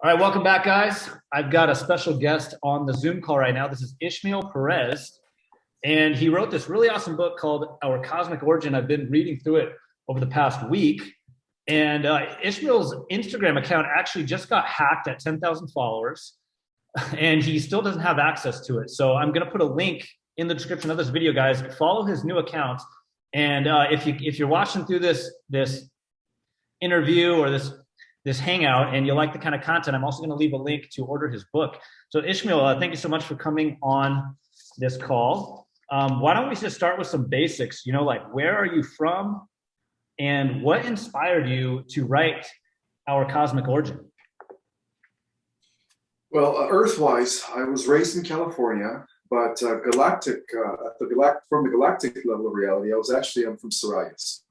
All right, welcome back, guys. I've got a special guest on the Zoom call right now. This is Ismael Perez, and he wrote this really awesome book called Our Cosmic Origin. I've been reading through it over the past week, and Ishmael's Instagram account actually just got hacked at 10,000 followers, and he still doesn't have access to it. So I'm going to put a link in the description of this video, guys. Follow his new account, and if you're watching through this interview or this hangout and you like the kind of content, I'm also going to leave a link to order his book. So Ishmael, thank you so much for coming on this call. Why don't we just start with some basics? Like, where are you from and what inspired you to write Our Cosmic Origin? Well, Earth-wise, I was raised in California, but from the galactic level of reality, I'm from Sirius.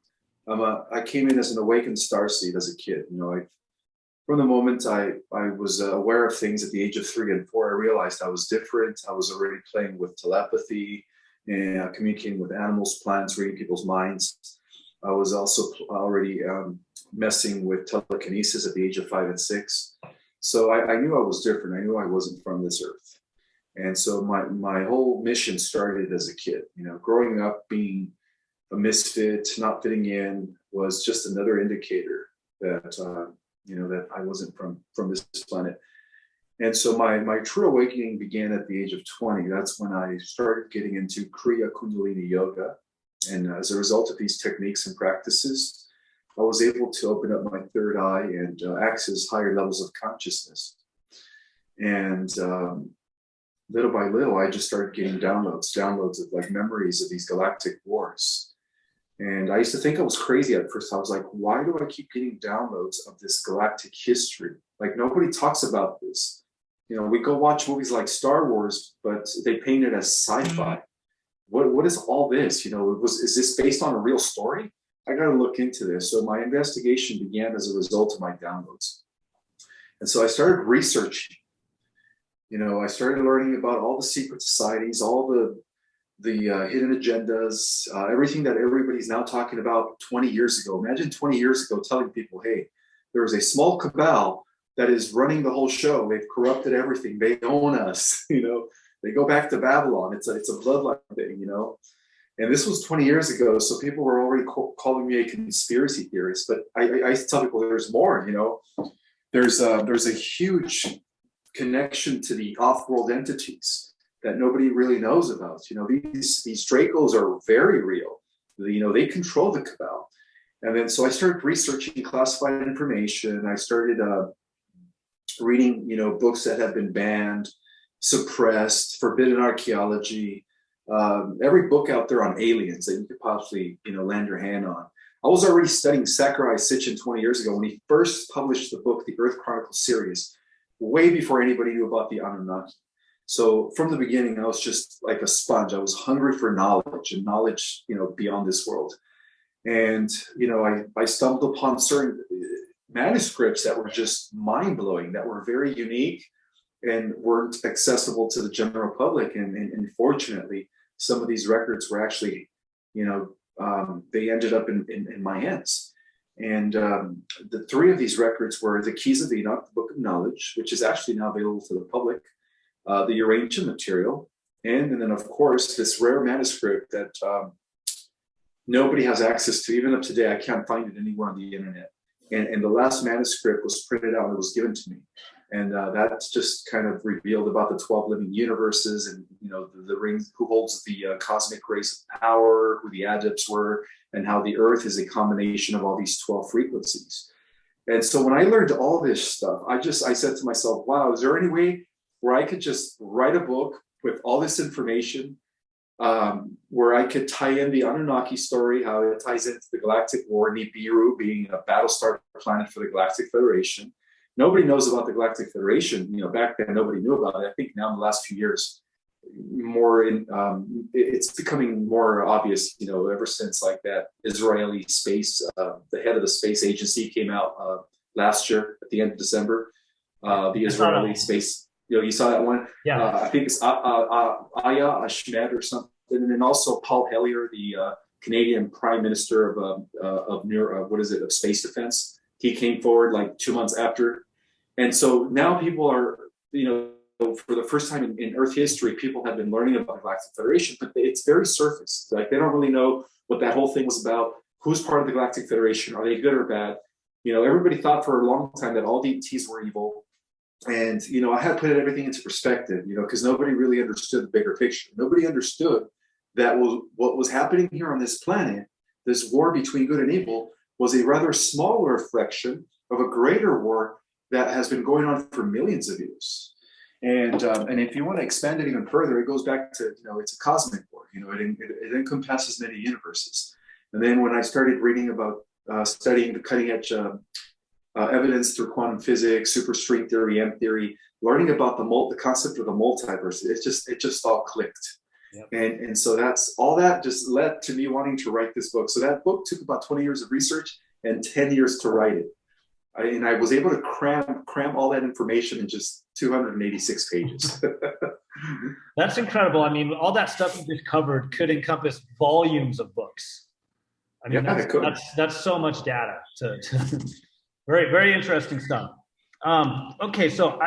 I came in as an awakened starseed as a kid. From the moment I was aware of things at the age of 3 and 4, I realized I was different. I was already playing with telepathy and communicating with animals, plants, reading people's minds. I was also already messing with telekinesis at the age of 5 and 6. So I knew I was different. I knew I wasn't from this earth. And so my whole mission started as a kid. Growing up, being a misfit, not fitting in, was just another indicator that that I wasn't from this planet. And so my true awakening began at the age of 20. That's when I started getting into Kriya Kundalini Yoga. And as a result of these techniques and practices, I was able to open up my third eye and access higher levels of consciousness. And little by little, I just started getting downloads of like memories of these galactic wars. And I used to think I was crazy at first. I was like, why do I keep getting downloads of this galactic history? Like, nobody talks about this. We go watch movies like Star Wars, but they paint it as sci-fi. What is all this? Is this based on a real story? I got to look into this. So my investigation began as a result of my downloads. And so I started researching. I started learning about all the secret societies, all the hidden agendas, everything that everybody's now talking about 20 years ago. Imagine 20 years ago telling people, hey, there was a small cabal that is running the whole show. They've corrupted everything. They own us. They go back to Babylon. It's a bloodline thing, And this was 20 years ago, so people were already calling me a conspiracy theorist. But I tell people there's more, There's a huge connection to the off-world entities that nobody really knows about. These Dracos are very real. They control the cabal. And then so I started researching classified information. I started reading, books that have been banned, suppressed, forbidden archaeology, every book out there on aliens that you could possibly, land your hand on. I was already studying Sakurai Sitchin 20 years ago when he first published the book, The Earth Chronicles series, way before anybody knew about the Anunnaki. So from the beginning, I was just like a sponge. I was hungry for knowledge and knowledge, beyond this world. And, I stumbled upon certain manuscripts that were just mind-blowing, that were very unique and weren't accessible to the general public. And fortunately, some of these records were actually, they ended up in my hands. And the 3 of these records were the Keys of Enoch, the Book of Knowledge, which is actually now available to the public, the Urantia material, and then, of course, this rare manuscript that nobody has access to. Even up today, I can't find it anywhere on the internet. And the last manuscript was printed out and it was given to me. And that just kind of revealed about the 12 living universes and, the ring, who holds the cosmic rays of power, who the adepts were, and how the earth is a combination of all these 12 frequencies. And so when I learned all this stuff, I said to myself, wow, is there any way where I could just write a book with all this information, where I could tie in the Anunnaki story, how it ties into the Galactic War, Nibiru being a Battlestar planet for the Galactic Federation. Nobody knows about the Galactic Federation. Back then, nobody knew about it. I think now in the last few years, it's becoming more obvious, ever since like that Israeli space, the head of the space agency came out last year at the end of December, the Israeli space. You saw that one? Yeah. I think it's Aya Ashmed or something. And then also Paul Hellyer, the Canadian Prime Minister of Space Defense. He came forward like 2 months after And so now people are, for the first time in Earth history, people have been learning about the Galactic Federation, but it's very surface. Like they don't really know what that whole thing was about. Who's part of the Galactic Federation? Are they good or bad? Everybody thought for a long time that all DTs were evil. And, I had to put everything into perspective, because nobody really understood the bigger picture. Nobody understood that what was happening here on this planet, this war between good and evil, was a rather small reflection of a greater war that has been going on for millions of years. And if you want to expand it even further, it goes back to, it's a cosmic war. It encompasses many universes. And then when I started reading about studying the cutting edge evidence through quantum physics, superstring theory, M theory, learning about the concept of the multiverse, it just all clicked. Yep. And so that just led to me wanting to write this book. So that book took about 20 years of research and 10 years to write it. And I was able to cram all that information in just 286 pages. That's incredible. I mean, all that stuff you just covered could encompass volumes of books. I mean, that's so much data. Very, very interesting stuff. Okay, so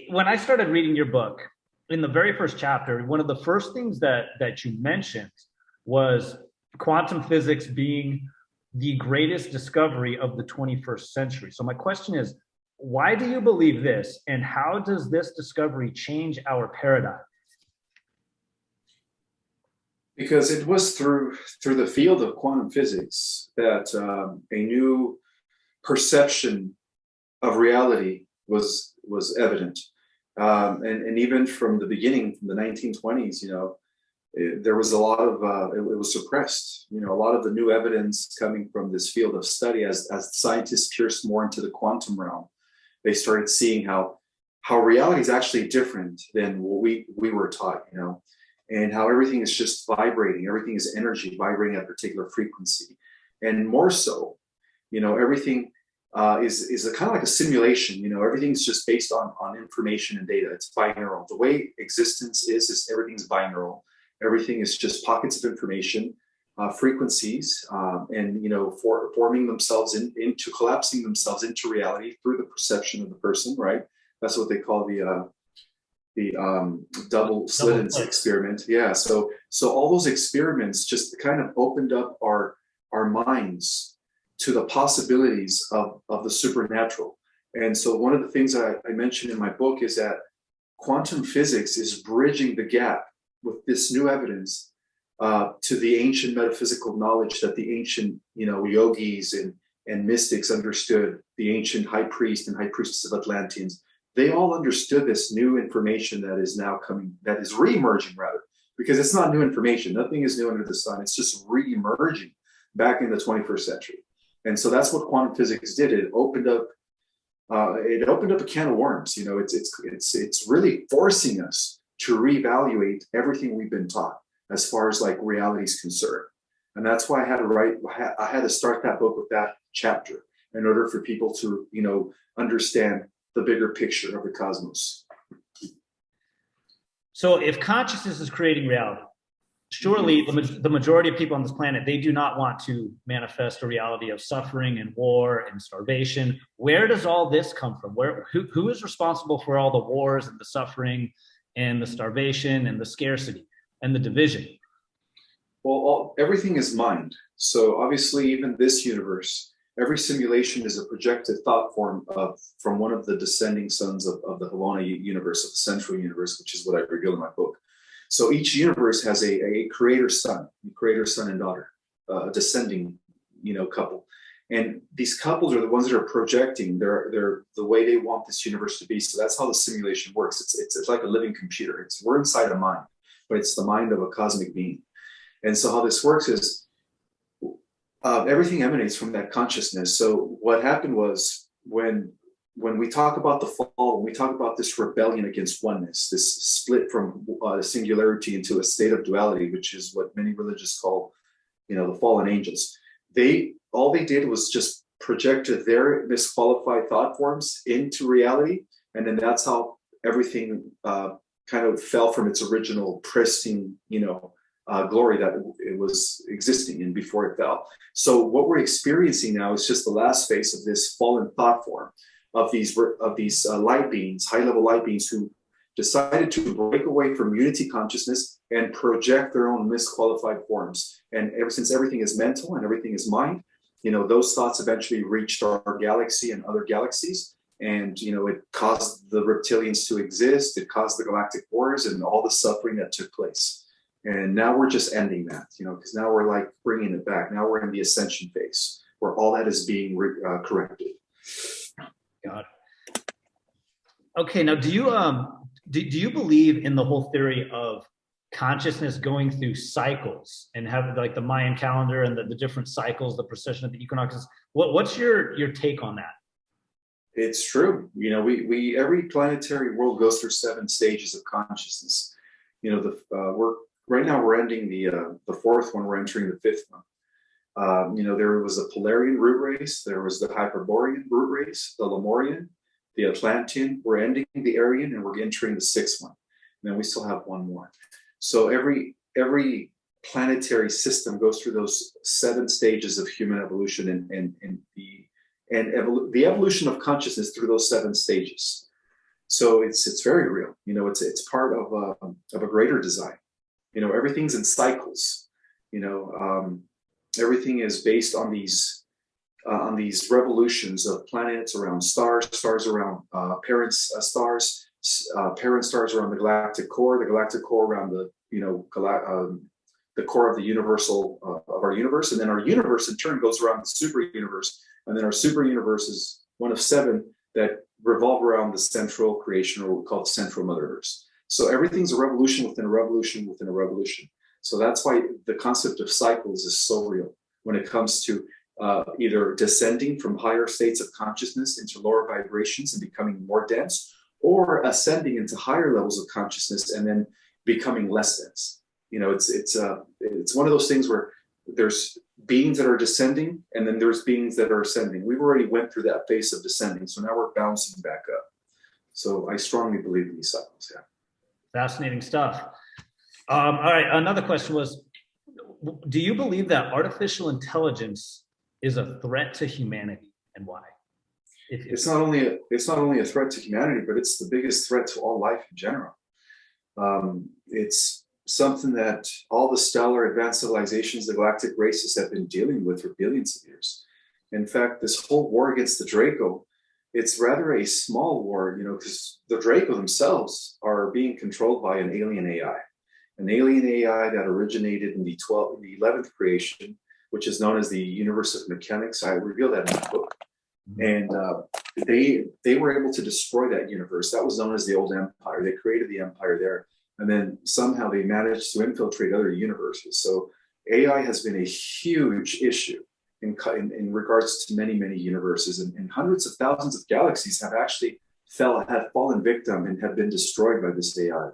when I started reading your book, in the very first chapter, one of the first things that you mentioned was quantum physics being the greatest discovery of the 21st century. So my question is, why do you believe this, and how does this discovery change our paradigm? Because it was through the field of quantum physics that a new perception of reality was evident. And even from the beginning, from the 1920s, there was a lot of, it was suppressed. A lot of the new evidence coming from this field of study, as scientists pierced more into the quantum realm, they started seeing how reality is actually different than what we were taught, and how everything is just vibrating. Everything is energy vibrating at a particular frequency. And more so, everything is a kind of like a simulation. Everything's just based on information and data. It's binaural. The way existence is everything's binaural. Everything is just pockets of information, frequencies, and forming themselves into collapsing themselves into reality through the perception of the person. Right? That's what they call the double slit experiment. Yeah. So all those experiments just kind of opened up our minds to the possibilities of the supernatural. And so one of the things I mentioned in my book is that quantum physics is bridging the gap with this new evidence to the ancient metaphysical knowledge that the ancient, yogis and mystics understood, the ancient high priest and high priestess of Atlanteans. They all understood this new information that is now coming, that is re-emerging rather, because it's not new information. Nothing is new under the sun. It's just re-emerging back in the 21st century. And so that's what quantum physics did. It opened up a can of worms. It's really forcing us to reevaluate everything we've been taught as far as like reality is concerned. And that's why I had to start that book with that chapter in order for people to, understand the bigger picture of the cosmos. So if consciousness is creating reality, surely the majority of people on this planet, they do not want to manifest a reality of suffering and war and starvation. Where does all this come from? Who is responsible for all the wars and the suffering and the starvation and the scarcity and the division? Well, everything is mind. So obviously, even this universe, every simulation is a projected thought form from one of the descending sons of the Havana universe, of the central universe, which is what I reveal in my book. So each universe has a creator son and daughter, a descending, couple. And these couples are the ones that are projecting their the way they want this universe to be. So that's how the simulation works. It's like a living computer. We're inside a mind, but it's the mind of a cosmic being. And so how this works is everything emanates from that consciousness. So what happened was when we talk about the fall, when we talk about this rebellion against oneness, this split from singularity into a state of duality, which is what many religions call, the fallen angels. All they did was just projected their misqualified thought forms into reality, and then that's how everything kind of fell from its original pristine, glory that it was existing in before it fell. So what we're experiencing now is just the last phase of this fallen thought form, of these light beings, high-level light beings, who decided to break away from unity consciousness and project their own misqualified forms. And ever since everything is mental and everything is mind, those thoughts eventually reached our galaxy and other galaxies. And, it caused the reptilians to exist. It caused the galactic wars and all the suffering that took place. And now we're just ending that, because now we're like bringing it back. Now we're in the ascension phase where all that is being corrected. Got it. Okay, now do you believe in the whole theory of consciousness going through cycles and have like the Mayan calendar and the different cycles, the precession of the equinoxes? What's your take on that? It's true. We every planetary world goes through 7 stages of consciousness. Right now we're ending the 4th one. We're entering the 5th one. There was the Polarian root race. There was the Hyperborean root race, the Lemurian, the Atlantean. We're ending the Aryan, and we're entering the 6th one. And then we still have one more. So every planetary system goes through those 7 stages of human evolution, and the evolution of consciousness through those 7 stages. So it's very real. It's part of a greater design. Everything's in cycles. Everything is based on these revolutions of planets around stars around parent stars, parent stars around the galactic core around the core of the universal of our universe, and then our universe in turn goes around the super universe, and then our super universe is one of 7 that revolve around the central creation, or what we call the central Mother Earth. So everything's a revolution within a revolution within a revolution. So that's why the concept of cycles is so real when it comes to either descending from higher states of consciousness into lower vibrations and becoming more dense, or ascending into higher levels of consciousness and then becoming less dense. It's one of those things where there's beings that are descending, and then there's beings that are ascending. We've already went through that phase of descending, so now we're bouncing back up. So I strongly believe in these cycles. Yeah. Fascinating stuff. All right, another question was, do you believe that artificial intelligence is a threat to humanity, and why? It's not only a threat to humanity, but it's the biggest threat to all life in general. It's something that all the stellar advanced civilizations, the galactic races, have been dealing with for billions of years. In fact, this whole war against the Draco, it's rather a small war, because the Draco themselves are being controlled by an alien AI that originated in the 11th creation, which is known as the universe of mechanics. I reveal that in the book. And they were able to destroy that universe. That was known as the Old Empire. They created the empire there. And then somehow they managed to infiltrate other universes. So AI has been a huge issue in regards to many, many universes. And hundreds of thousands of galaxies have actually fallen victim and have been destroyed by this AI.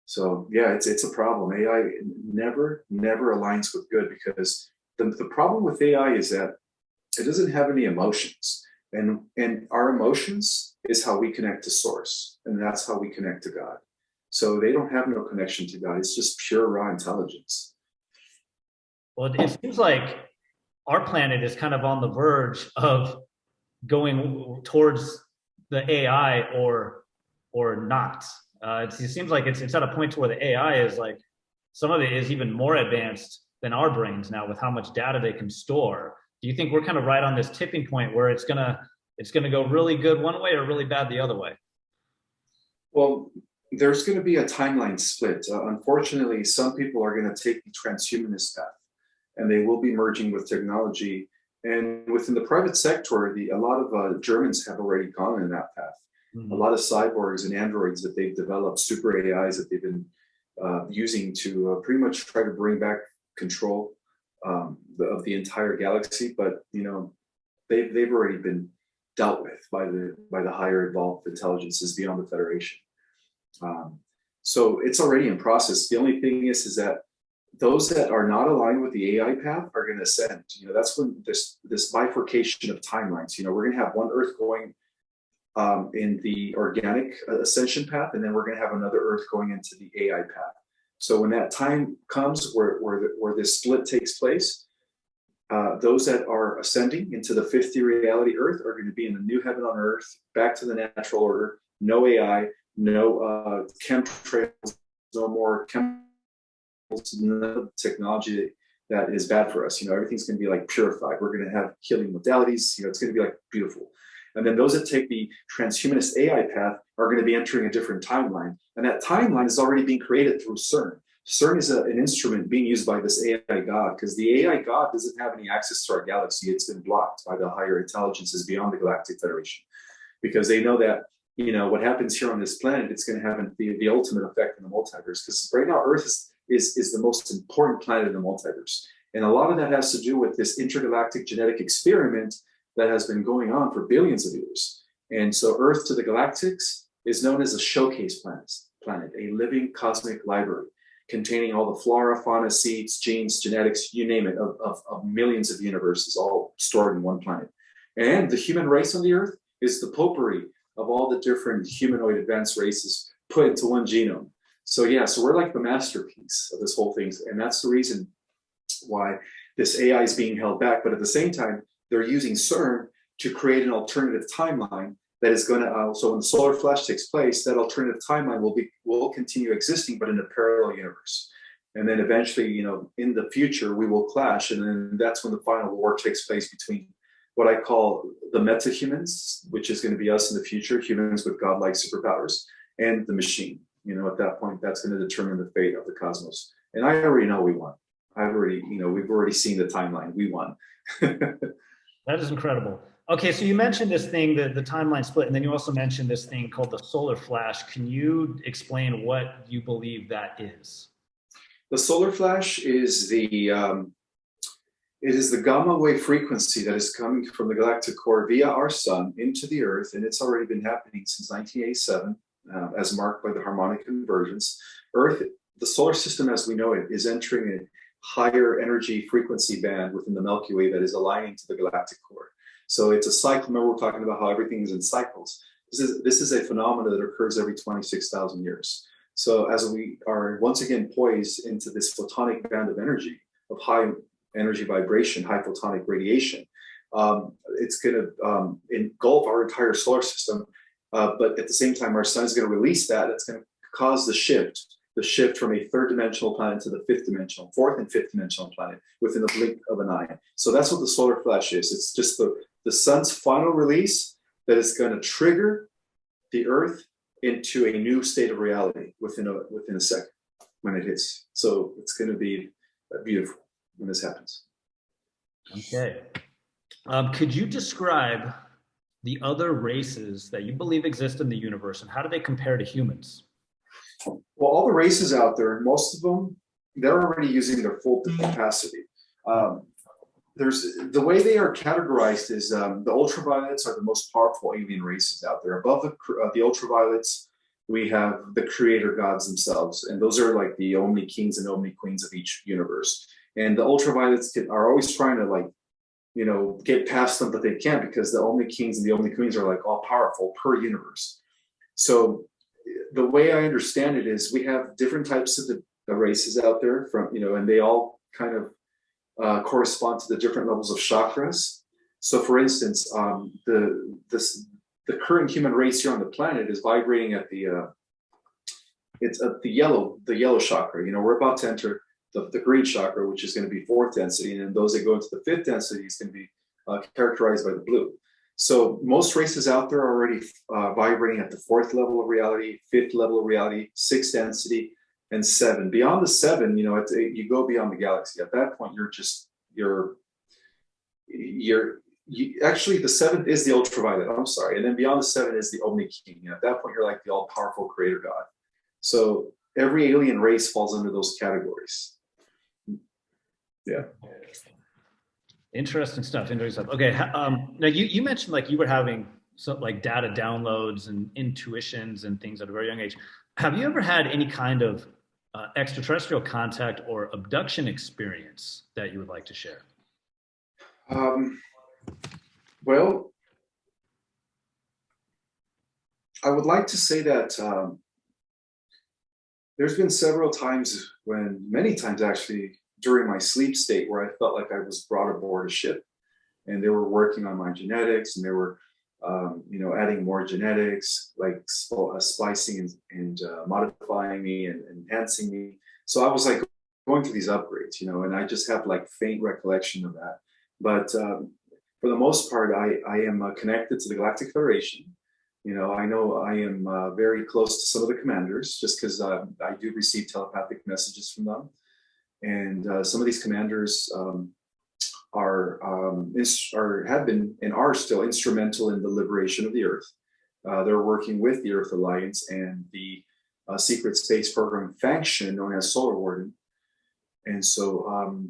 So yeah, it's a problem. AI never aligns with good, because the problem with AI is that it doesn't have any emotions. And our emotions is how we connect to source. And that's how we connect to God. So they don't have no connection to God. It's just pure raw intelligence. Well, it seems like our planet is kind of on the verge of going towards the AI or not. It seems like it's at a point to where the AI is like, some of it is even more advanced than our brains now with how much data they can store. Do you think we're kind of right on this tipping point where it's gonna go really good one way or really bad the other way? Well, there's going to be a timeline split. Unfortunately, some people are going to take the transhumanist path, and they will be merging with technology. And within the private sector, a lot of Germans have already gone in that path. Mm-hmm. A lot of cyborgs and androids that they've developed, super AIs that they've been using to pretty much try to bring back control of the entire galaxy. But they've already been dealt with by the higher evolved intelligences beyond the Federation. So it's already in process. The only thing is that those that are not aligned with the AI path are going to ascend. That's when this bifurcation of timelines. We're going to have one Earth going in the organic ascension path, and then we're going to have another Earth going into the AI path. So when that time comes where this split takes place, those that are ascending into the 50 reality Earth are going to be in the new heaven on Earth, back to the natural order, no AI, no chemtrails, no more chemicals, no technology that is bad for us. Everything's going to be like purified. We're going to have healing modalities. It's going to be like beautiful. And then those that take the transhumanist AI path are going to be entering a different timeline. And that timeline is already being created through CERN. CERN is an instrument being used by this AI God, because the AI God doesn't have any access to our galaxy. It's been blocked by the higher intelligences beyond the Galactic Federation, because they know that what happens here on this planet, it's going to have the ultimate effect in the multiverse. Because right now, Earth is the most important planet in the multiverse, and a lot of that has to do with this intergalactic genetic experiment that has been going on for billions of years. And so, Earth to the galactics is known as a showcase planet, a living cosmic library containing all the flora, fauna, seeds, genes, genetics, you name it, of millions of universes all stored in one planet. And the human race on the Earth is the potpourri of all the different humanoid advanced races put into one genome. So we're like the masterpiece of this whole thing. And that's the reason why this AI is being held back. But at the same time, they're using CERN to create an alternative timeline that is going to, so when the solar flash takes place, that alternative timeline will continue existing, but in a parallel universe. And then eventually, in the future, we will clash. And then that's when the final war takes place between what I call the meta-humans, which is going to be us in the future, humans with godlike superpowers, and the machine. At that point, that's going to determine the fate of the cosmos. And I already know we won. We've already seen the timeline. We won. That is incredible. Okay, so you mentioned this thing, the timeline split, and then you also mentioned this thing called the solar flash. Can you explain what you believe that is? The solar flash is it is the gamma wave frequency that is coming from the galactic core via our sun into the Earth, and it's already been happening since 1987, as marked by the harmonic convergence. Earth, the solar system as we know it, is entering a higher energy frequency band within the Milky Way that is aligning to the galactic core. So it's a cycle. Remember, we're talking about how everything is in cycles. This is a phenomenon that occurs every 26,000 years. So as we are once again poised into this photonic band of energy, of high energy vibration, high photonic radiation, it's going to engulf our entire solar system. But at the same time, our sun is going to release that. That's going to cause the shift from a third dimensional planet to the fourth and fifth dimensional planet within the blink of an eye. So that's what the solar flash is. It's just the sun's final release that is going to trigger the Earth into a new state of reality within a second when it hits. So it's going to be beautiful when this happens. Okay. Could you describe the other races that you believe exist in the universe, and how do they compare to humans? Well, all the races out there, most of them, they're already using their full capacity. There's the way they are categorized is the ultraviolets are the most powerful alien races out there. Above the ultraviolets, we have the creator gods themselves, and those are like the Omni kings and Omni queens of each universe. And the ultraviolets are always trying to get past them, but they can't, because the Omni kings and the Omni queens are like all powerful per universe. So the way I understand it is we have different types of the races out there and they all kind of correspond to the different levels of chakras. So for instance, the current human race here on the planet is vibrating at the yellow chakra. We're about to enter the green chakra, which is going to be fourth density, and then those that go into the fifth density is going to be characterized by the blue. So most races out there are already vibrating at the fourth level of reality, fifth level of reality, sixth density, and seven. Beyond the seven, you go beyond the galaxy. At that point, actually the seventh is the ultraviolet. I'm sorry, and then beyond the seven is the Omni King. At that point, you're like the all-powerful creator god. So every alien race falls under those categories. Yeah. Interesting stuff. Okay. Now you mentioned like you were having some like data downloads and intuitions and things at a very young age. Have you ever had any kind of extraterrestrial contact or abduction experience that you would like to share? Well, I would like to say that there's been several times many times actually, during my sleep state where I felt like I was brought aboard a ship, and they were working on my genetics, and they were adding more genetics, like splicing and modifying me and enhancing me. So I was like going through these upgrades, and I just have like faint recollection of that. But for the most part, I am connected to the Galactic Federation. I know I am very close to some of the commanders, just because I do receive telepathic messages from them. And some of these commanders have been and are still instrumental in the liberation of the Earth. They're working with the Earth Alliance and the secret space program faction known as Solar Warden. And so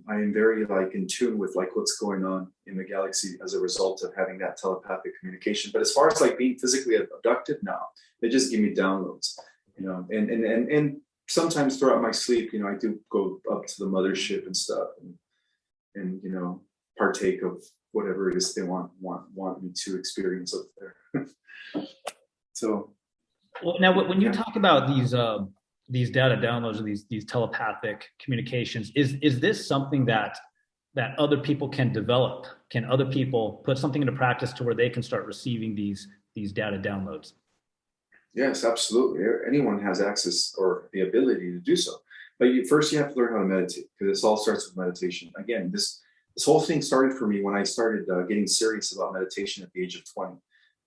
I am very in tune with what's going on in the galaxy as a result of having that telepathic communication. But as far as being physically abducted, no, they just give me downloads, and sometimes throughout my sleep, I do go up to the mothership and stuff and partake of whatever it is they want me to experience up there. So, well, now when you talk about these data downloads or these telepathic communications, is this something that other people can develop? Can other people put something into practice to where they can start receiving these data downloads? Yes, absolutely. Anyone has access or the ability to do so. But first you have to learn how to meditate, because this all starts with meditation. Again, this whole thing started for me when I started getting serious about meditation at the age of 20.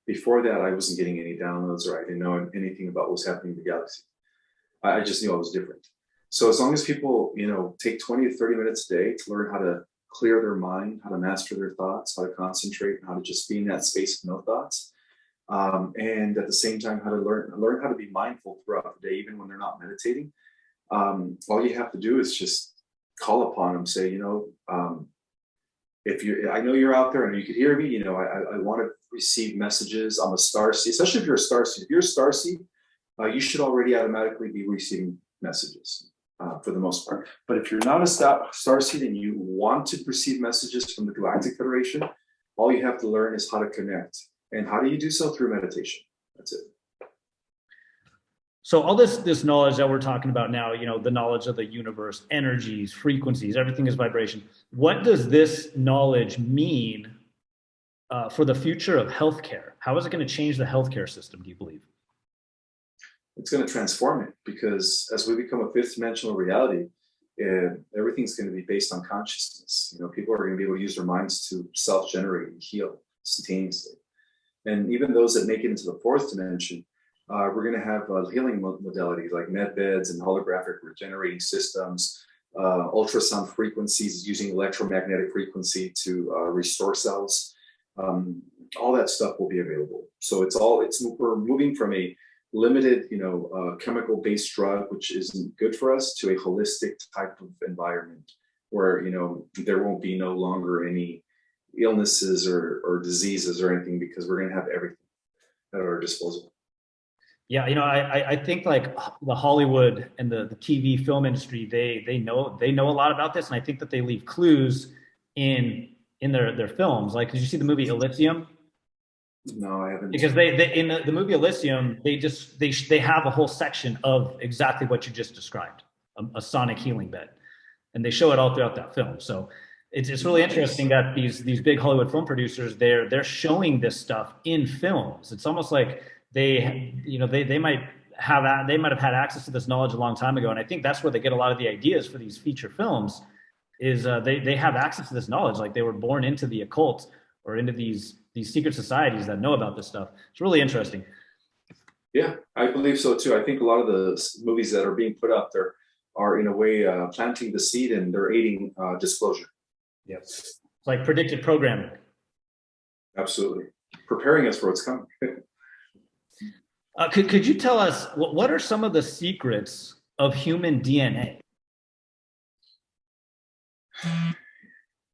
Before that, I wasn't getting any downloads, or I didn't know anything about what was happening in the galaxy. I just knew I was different. So as long as people, take 20 to 30 minutes a day to learn how to clear their mind, how to master their thoughts, how to concentrate, and how to just be in that space of no thoughts. And at the same time, how to learn how to be mindful throughout the day, even when they're not meditating. All you have to do is just call upon them, say, I know you're out there and you could hear me, I want to receive messages. I'm a starseed, especially if you're a starseed. If you're a starseed, you should already automatically be receiving messages for the most part. But if you're not a starseed and you want to receive messages from the Galactic Federation, all you have to learn is how to connect. And how do you do so? Through meditation. That's it. So all this knowledge that we're talking about now, the knowledge of the universe, energies, frequencies, everything is vibration. What does this knowledge mean for the future of healthcare? How is it going to change the healthcare system, do you believe? It's going to transform it, because as we become a fifth dimensional reality, everything's going to be based on consciousness. People are going to be able to use their minds to self-generate and heal instantaneously. And even those that make it into the fourth dimension, we're going to have healing modalities like med beds and holographic regenerating systems, ultrasound frequencies using electromagnetic frequency to restore cells. All that stuff will be available. So we're moving from a limited, chemical-based drug, which isn't good for us, to a holistic type of environment where, there won't be no longer any illnesses or diseases or anything, because we're going to have everything at our disposal. Yeah, I think the Hollywood and the TV film industry, they know a lot about this, and I think that they leave clues in their films. Did you see the movie Elysium? No, I haven't. Because they in the movie Elysium, they have a whole section of exactly what you just described, a sonic healing bed, and they show it all throughout that film. So it's really interesting that these big Hollywood film producers, they're showing this stuff in films. It's almost like they might have had access to this knowledge a long time ago, and I think that's where they get a lot of the ideas for these feature films. Is they have access to this knowledge, like they were born into the occult or into these secret societies that know about this stuff. It's really interesting. Yeah, I believe so too. I think a lot of the movies that are being put out there are in a way planting the seed, and they're aiding disclosure. Yes, it's like predictive programming. Absolutely, preparing us for what's coming. Could you tell us what are some of the secrets of human DNA?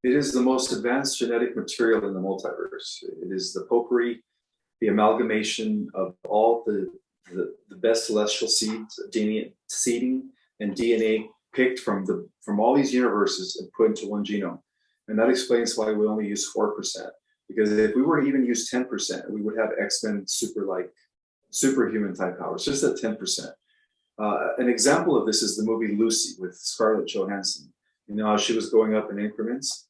It is the most advanced genetic material in the multiverse. It is the potpourri, the amalgamation of all the best celestial seeds, DNA seeding, and DNA picked from all these universes and put into one genome. And that explains why we only use 4%. Because if we were to even use 10%, we would have X-Men superhuman type powers, just at 10%. An example of this is the movie Lucy with Scarlett Johansson. You know how she was going up in increments.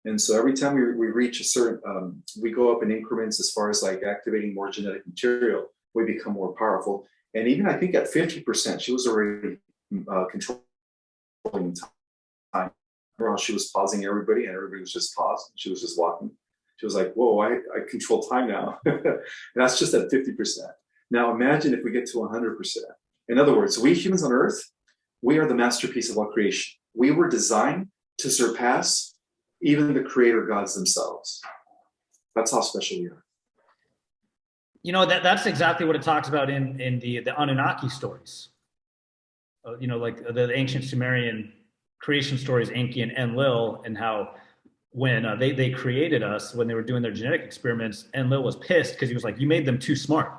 And so every time we reach a certain, we go up in increments as far as like activating more genetic material, we become more powerful. And even I think at 50%, she was already controlling time. Or she was pausing everybody, and everybody was just paused. She was just walking. She was like, whoa, I control time now. That's just at 50%. Now imagine if we get to 100%. In other words, we humans on Earth, we are the masterpiece of all creation. We were designed to surpass even the creator gods themselves. That's how special we are. You know, that's exactly what it talks about in the Anunnaki stories. You know, like the ancient Sumerian creation stories, Enki and Enlil, and how when they created us, when they were doing their genetic experiments, Enlil was pissed because he was like, you made them too smart.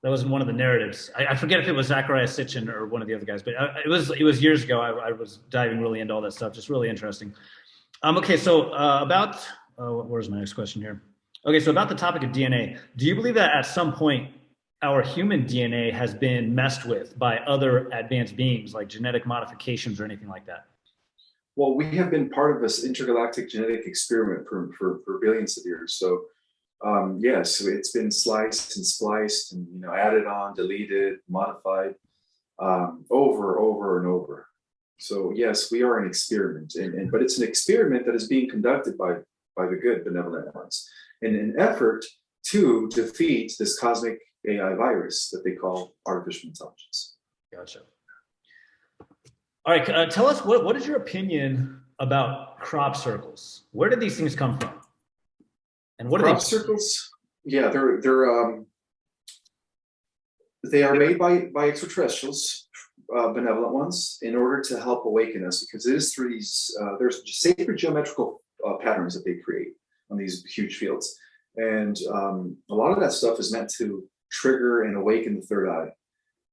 That was one of the narratives. I forget if it was Zachariah Sitchin or one of the other guys, but it was years ago. I was diving really into all that stuff, just really interesting. Okay, so where's my next question here? Okay, so about the topic of DNA, do you believe that at some point our human DNA has been messed with by other advanced beings, like genetic modifications or anything like that? Well, we have been part of this intergalactic genetic experiment for billions of years. So yes, it's been sliced and spliced and, you know, added on, deleted, modified over and over. So yes, we are an experiment, but it's an experiment that is being conducted by the good, benevolent ones in an effort to defeat this cosmic AI virus that they call artificial intelligence. Gotcha. All right, tell us what is your opinion about crop circles? Where did these things come from? And what are crop circles? Yeah, they are made by extraterrestrials, benevolent ones, in order to help awaken us, because it is through these there's sacred geometrical patterns that they create on these huge fields, and a lot of that stuff is meant to trigger and awaken the third eye,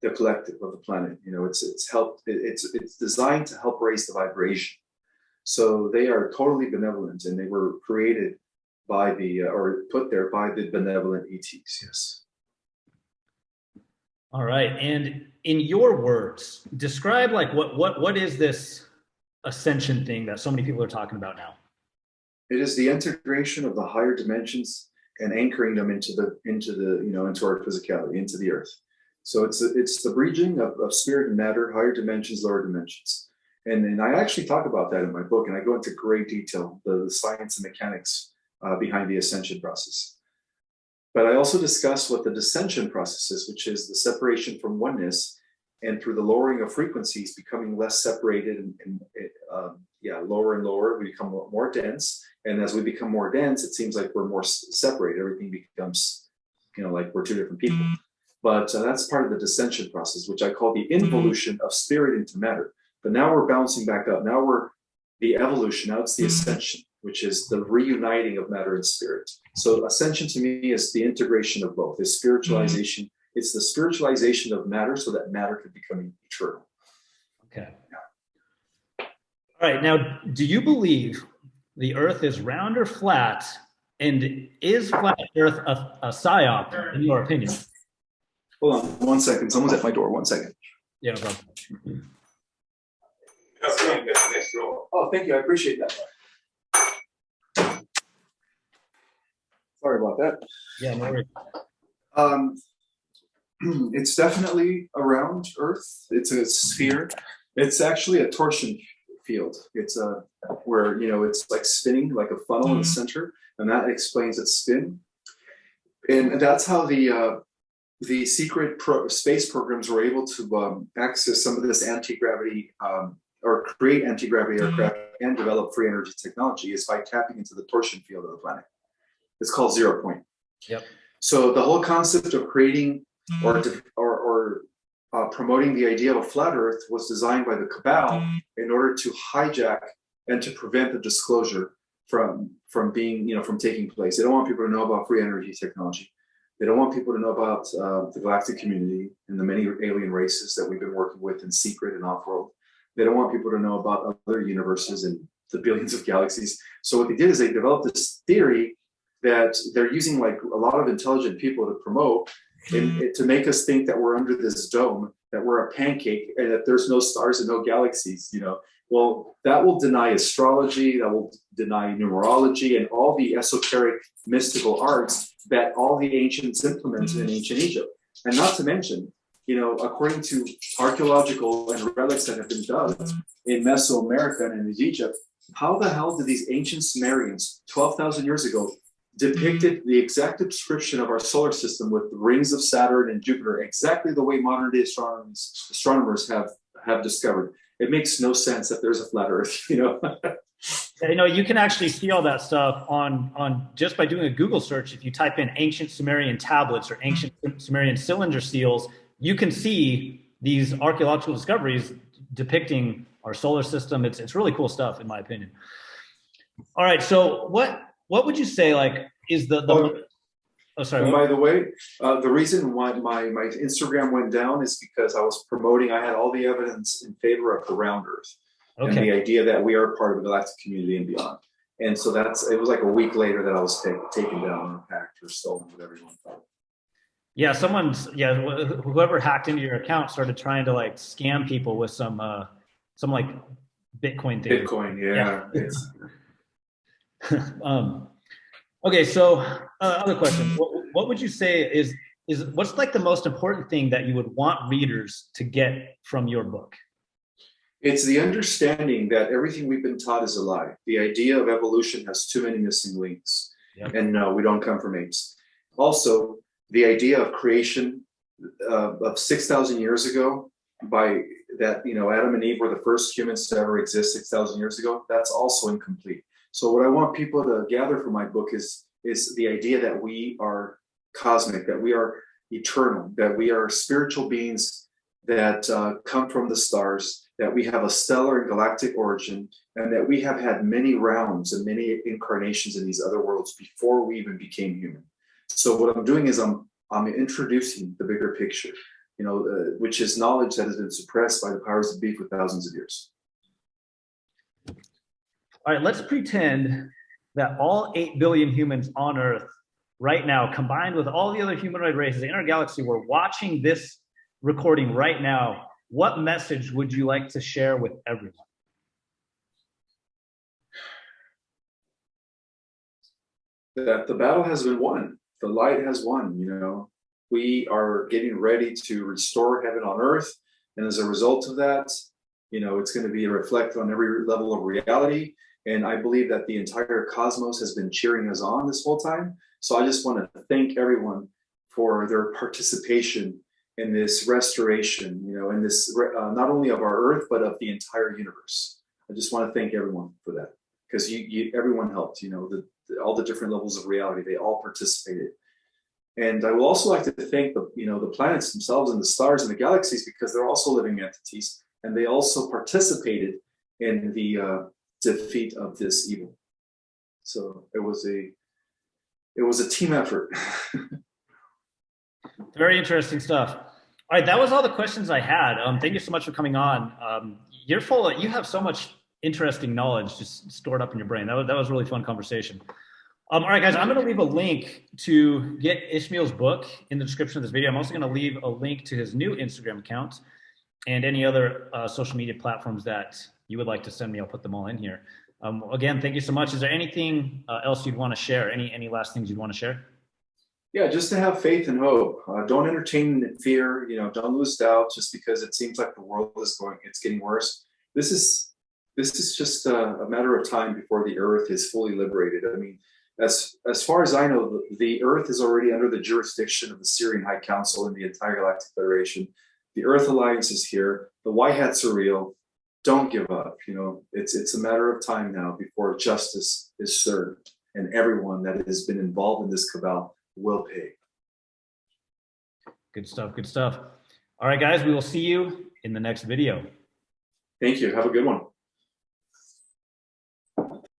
the collective of the planet. You know, it's designed to help raise the vibration. So they are totally benevolent, and they were created by or put there by the benevolent ETs. Yes. All right, and in your words, describe like what is this ascension thing that so many people are talking about now? It is the integration of the higher dimensions and anchoring them into our physicality, into the earth. So it's the bridging of spirit and matter, higher dimensions, lower dimensions. And I actually talk about that in my book, and I go into great detail, the science and mechanics behind the ascension process. But I also discuss what the descension process is, which is the separation from oneness, and through the lowering of frequencies, becoming less separated and lower and lower, we become more dense. And as we become more dense, it seems like we're more separated. Everything becomes, like we're two different people. But that's part of the descension process, which I call the involution of spirit into matter. But now we're bouncing back up. Now we're the evolution. Now it's the ascension, which is the reuniting of matter and spirit. So ascension to me is the integration of both. It's spiritualization. It's the spiritualization of matter so that matter could become eternal. Okay. Yeah. All right. Now, do you believe the Earth is round or flat? And is flat Earth a psyop, in your opinion? Hold on 1 second. Someone's at my door. 1 second. Yeah, no problem. Oh, thank you. I appreciate that. Sorry about that. Yeah, no worries. It's definitely around Earth. It's a sphere. It's actually a torsion field. It's where it's like spinning, like a funnel in the center, and that explains its spin. And that's how the secret space programs were able to access some of this anti-gravity or create anti-gravity aircraft and develop free energy technology is by tapping into the torsion field of the planet. It's called 0 point. Yep. So the whole concept of creating or promoting the idea of a flat Earth was designed by the cabal in order to hijack and to prevent the disclosure from being from taking place. They don't want people to know about free energy technology. They don't want people to know about the galactic community and the many alien races that we've been working with in secret and off-world. They don't want people to know about other universes and the billions of galaxies. So what they did is they developed this theory that they're using like a lot of intelligent people to promote and to make us think that we're under this dome, that we're a pancake, and that there's no stars and no galaxies, Well, that will deny astrology, that will deny numerology, and all the esoteric mystical arts that all the ancients implemented in ancient Egypt. And not to mention, according to archaeological and relics that have been dug in Mesoamerica and in Egypt, how the hell did these ancient Sumerians, 12,000 years ago, depicted the exact description of our solar system with the rings of Saturn and Jupiter, exactly the way modern day astronomers have discovered? It makes no sense that there's a flat Earth, You can actually see all that stuff on just by doing a Google search. If you type in ancient Sumerian tablets or ancient Sumerian cylinder seals, you can see these archaeological discoveries depicting our solar system. It's really cool stuff, in my opinion. All right, so what would you say is the oh, sorry. By the way, the reason why my Instagram went down is because I had all the evidence in favor of the round Earth. Okay. And the idea that we are part of the galactic community and beyond. And so it was like a week later that I was taken down or hacked or stolen, whatever you want to call it. Yeah, whoever hacked into your account started trying to scam people with some Bitcoin thing. Bitcoin, yeah. Okay, so other question. What would you say is what's the most important thing that you would want readers to get from your book? It's the understanding that everything we've been taught is a lie. The idea of evolution has too many missing links. Yep. And no, we don't come from apes. Also, the idea of creation of 6,000 years ago, by that, Adam and Eve were the first humans to ever exist 6,000 years ago, that's also incomplete. So what I want people to gather from my book is the idea that we are cosmic, that we are eternal, that we are spiritual beings that come from the stars, that we have a stellar and galactic origin, and that we have had many rounds and many incarnations in these other worlds before we even became human. So what I'm doing is I'm introducing the bigger picture, which is knowledge that has been suppressed by the powers that be for thousands of years. All right, let's pretend that all 8 billion humans on Earth right now, combined with all the other humanoid races in our galaxy, were watching this recording right now. What message would you like to share with everyone? That the battle has been won. The light has won, We are getting ready to restore heaven on earth. And as a result of that, it's going to be reflected on every level of reality. And I believe that the entire cosmos has been cheering us on this whole time. So I just want to thank everyone for their participation in this restoration, in this not only of our Earth, but of the entire universe. I just want to thank everyone for that, because everyone helped, all the different levels of reality, they all participated. And I will also like to thank the planets themselves and the stars and the galaxies, because they're also living entities, and they also participated in the defeat of this evil. So it was a team effort. Very interesting stuff. All right, that was all the questions I had. Thank you so much for coming on. You have so much interesting knowledge just stored up in your brain. That was a really fun conversation. All right, guys, I'm going to leave a link to get Ismael's book in the description of this video. I'm also going to leave a link to his new Instagram account and any other social media platforms that you would like to send me. I'll put them all in here. Again, thank you so much. Is there anything else you'd want to share? Any last things you'd want to share? Yeah, just to have faith and hope. Don't entertain fear. Don't lose doubt just because it seems like the world it's getting worse. This is just a matter of time before the Earth is fully liberated. I mean, as far as I know, the Earth is already under the jurisdiction of the Syrian High Council and the entire Galactic Federation. The Earth Alliance is here. The white hats are real. Don't give up. It's a matter of time now before justice is served, and everyone that has been involved in this cabal will pay. Good stuff. Good stuff. All right, guys, we will see you in the next video. Thank you. Have a good one.